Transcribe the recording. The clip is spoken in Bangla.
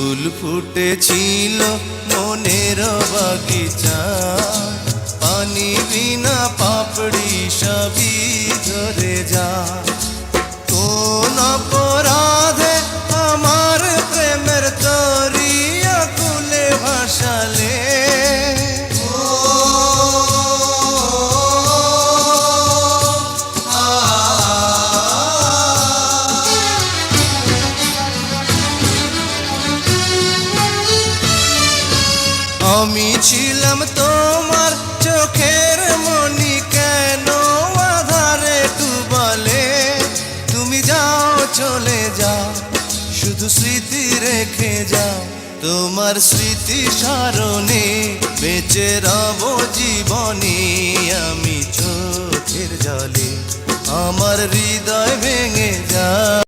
ফুল ফুটেছিল মনের বাগিচা, পানি বিনা পাপড়ি সবই ঝরে যা। কোন অপরাধে আমার প্রেমের তরি আকুলে ভাসালে, আমি ছিলাম তোমার চোখের মনি, কেন আধারে ডুবালে? তুমি যাও চলে যাও, শুধু স্মৃতি রেখে যাও। তোমার স্মৃতি স্মরণে বেঁচে রব জীবনে। আমি চোখের জলে আমার হৃদয় ভেঙে যায়।